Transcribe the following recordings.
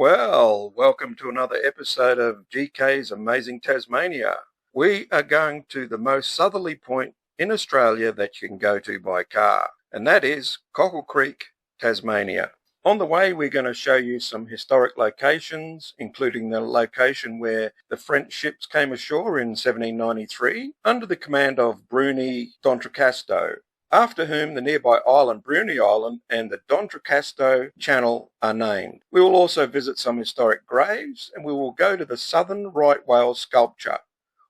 Well, welcome to another episode of GK's Amazing Tasmania. We are going to the most southerly point in Australia that you can go to by car, and that is Cockle Creek, Tasmania. On the way, we're going to show you some historic locations, including the location where the French ships came ashore in 1793 under the command of Bruni D'entracasteux, after whom the nearby island Bruny Island and the Dentrecasteux channel are named. We will also visit some historic graves, and we will go to the southern right whale sculpture.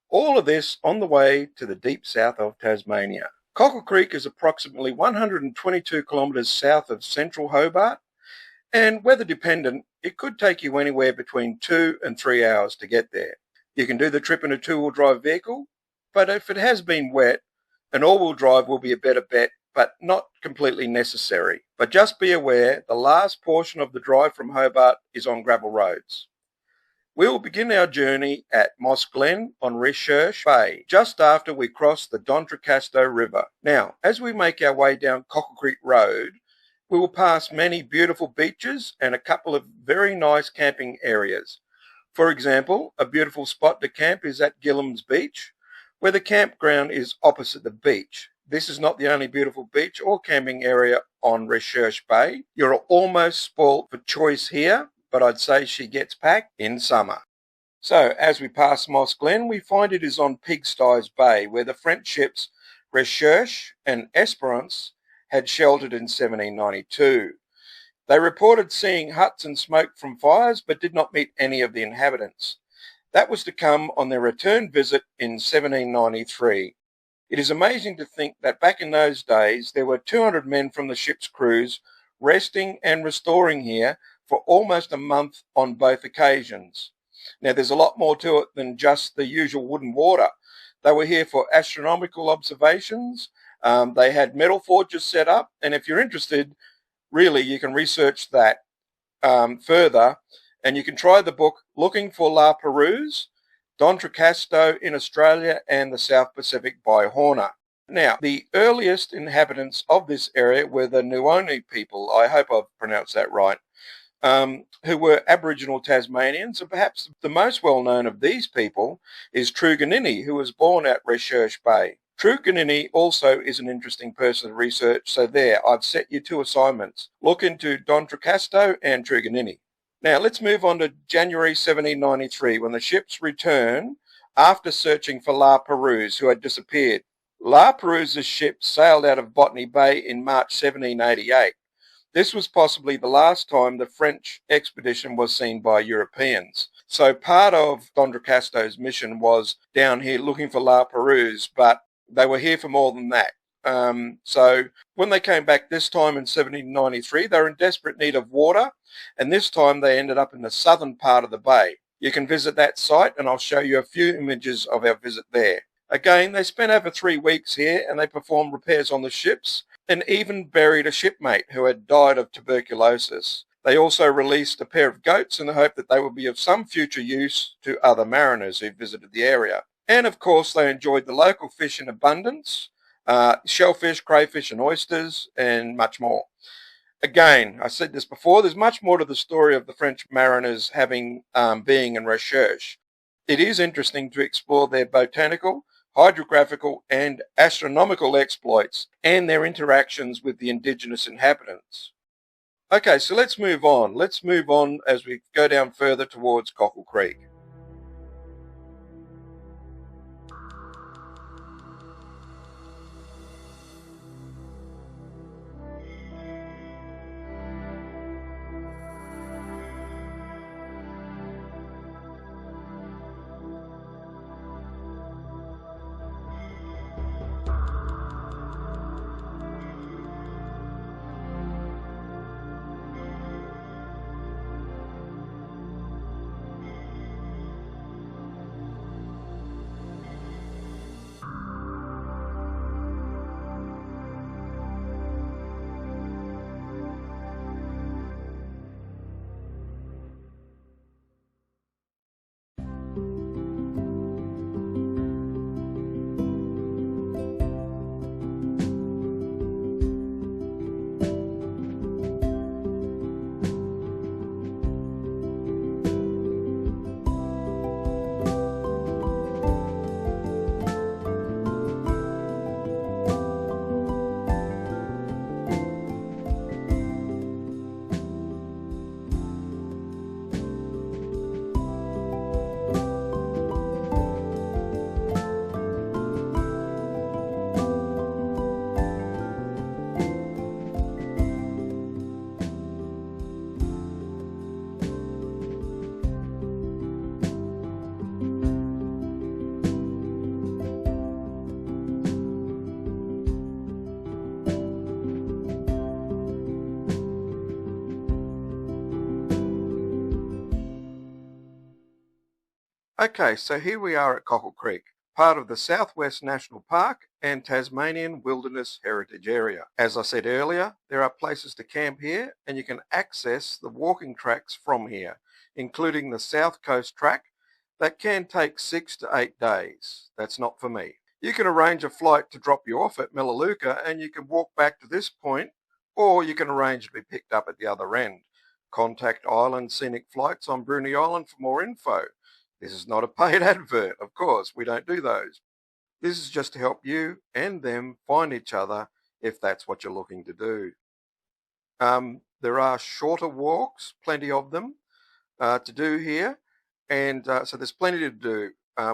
All of this on the way to the deep south of Tasmania. Cockle Creek is approximately 122 kilometres south of central Hobart, and weather dependent, it could take you anywhere between 2 and 3 hours to get there. You can do the trip in a two-wheel drive vehicle, but if it has been wet, an all-wheel drive will be a better bet, but not completely necessary. But just be aware, the last portion of the drive from Hobart is on gravel roads. We will begin our journey at Moss Glen on Recherche Bay, just after we cross the Dentrecasteux River. Now, as we make our way down Cockle Creek Road, we will pass many beautiful beaches and a couple of very nice camping areas. For example, a beautiful spot to camp is at Gillam's Beach, where the campground is opposite the beach. This is not the only beautiful beach or camping area on Recherche Bay. You're almost spoilt for choice here, but I'd say she gets packed in summer. So, as we pass Moss Glen, we find it is on Pigsties Bay, where the French ships Recherche and Esperence had sheltered in 1792. They reported seeing huts and smoke from fires, but did not meet any of the inhabitants. That was to come on their return visit in 1793. It is amazing to think that back in those days, there were 200 men from the ship's crews resting and restoring here for almost a month on both occasions. Now, there's a lot more to it than just the usual wood and water. They were here for astronomical observations. They had metal forges set up, and if you're interested, really, you can research that further. And you can try the book Looking for La Perouse, Dentrecasteux in Australia and the South Pacific by Horner. Now, the earliest inhabitants of this area were the Nuoni people, I hope I've pronounced that right, who were Aboriginal Tasmanians, and perhaps the most well-known of these people is Truganini, who was born at Recherche Bay. Truganini also is an interesting person to research, so there, I've set you two assignments. Look into Dentrecasteux and Truganini. Now, let's move on to January 1793, when the ships return after searching for La Perouse, who had disappeared. La Perouse's ship sailed out of Botany Bay in March 1788. This was possibly the last time the French expedition was seen by Europeans. So part of Dentrecasteux's mission was down here looking for La Perouse, but they were here for more than that. So when they came back this time in 1793, they were in desperate need of water, and this time they ended up in the southern part of the bay. You can visit that site, and I'll show you a few images of our visit there. Again, they spent over 3 weeks here, and they performed repairs on the ships, and even buried a shipmate who had died of tuberculosis. They also released a pair of goats in the hope that they would be of some future use to other mariners who visited the area. And of course, they enjoyed the local fish in abundance, shellfish, crayfish and oysters, and much more. Again, I said this before, there's much more to the story of the French mariners having being in Recherche. It is interesting to explore their botanical, hydrographical and astronomical exploits and their interactions with the indigenous inhabitants. Okay, so let's move on. Let's move on as we go down further towards Cockle Creek. Okay, so here we are at Cockle Creek, part of the Southwest National Park and Tasmanian Wilderness Heritage Area. As I said earlier, there are places to camp here and you can access the walking tracks from here, including the South Coast Track that can take 6 to 8 days. That's not for me. You can arrange a flight to drop you off at Melaleuca and you can walk back to this point, or you can arrange to be picked up at the other end. Contact Island Scenic Flights on Bruny Island for more info. This is not a paid advert, of course, we don't do those. This is just to help you and them find each other if that's what you're looking to do. There are shorter walks, plenty of them, to do here, and so there's plenty to do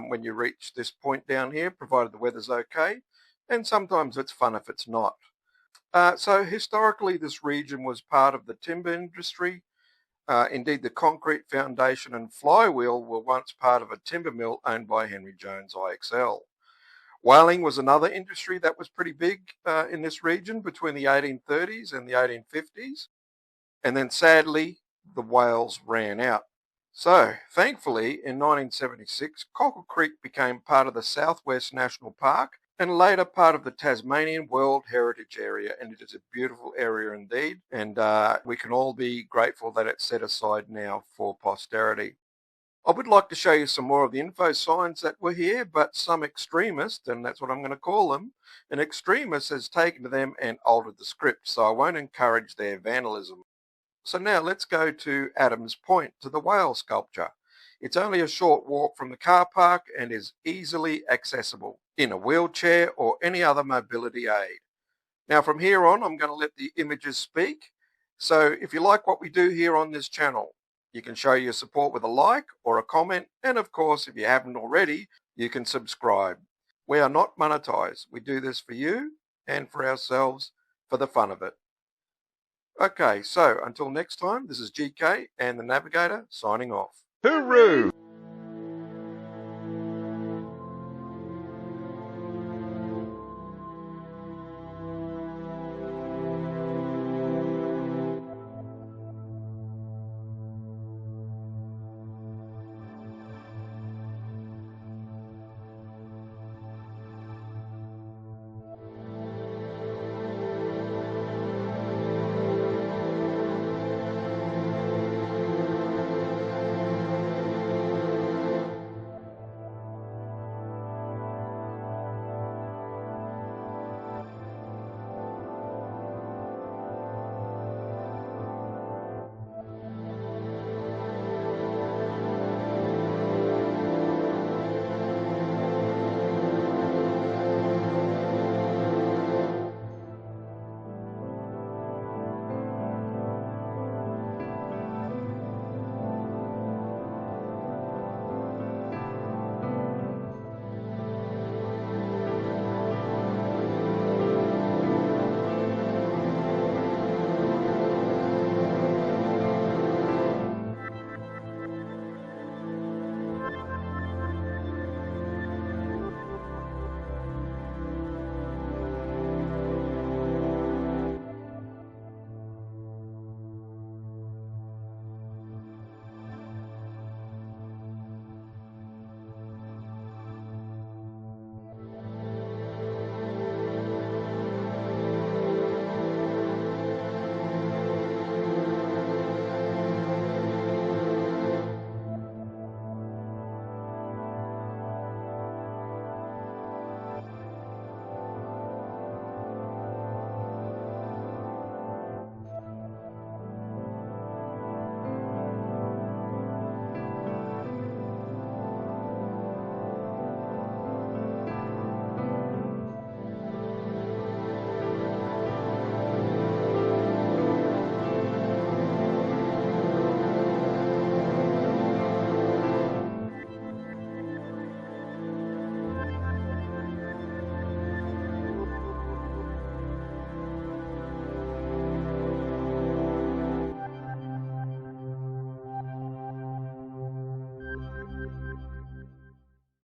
when you reach this point down here, provided the weather's okay, and sometimes it's fun if it's not. So historically this region was part of the timber industry. Indeed, the concrete foundation and flywheel were once part of a timber mill owned by Henry Jones IXL. Whaling was another industry that was pretty big in this region between the 1830s and the 1850s. And then sadly, the whales ran out. So, thankfully, in 1976, Cockle Creek became part of the Southwest National Park and later part of the Tasmanian World Heritage Area, and it is a beautiful area indeed, and we can all be grateful that it's set aside now for posterity. I would like to show you some more of the info signs that were here, but some extremist, and that's what I'm going to call them, an extremist has taken to them and altered the script, so I won't encourage their vandalism. So now let's go to Adams Point, to the whale sculpture. It's only a short walk from the car park and is easily accessible in a wheelchair or any other mobility aid. Now from here on, I'm going to let the images speak. So if you like what we do here on this channel, you can show your support with a like or a comment, and of course, if you haven't already, you can subscribe. We are not monetized. We do this for you and for ourselves for the fun of it. Okay, so until next time, this is GK and the Navigator signing off. Hooroo!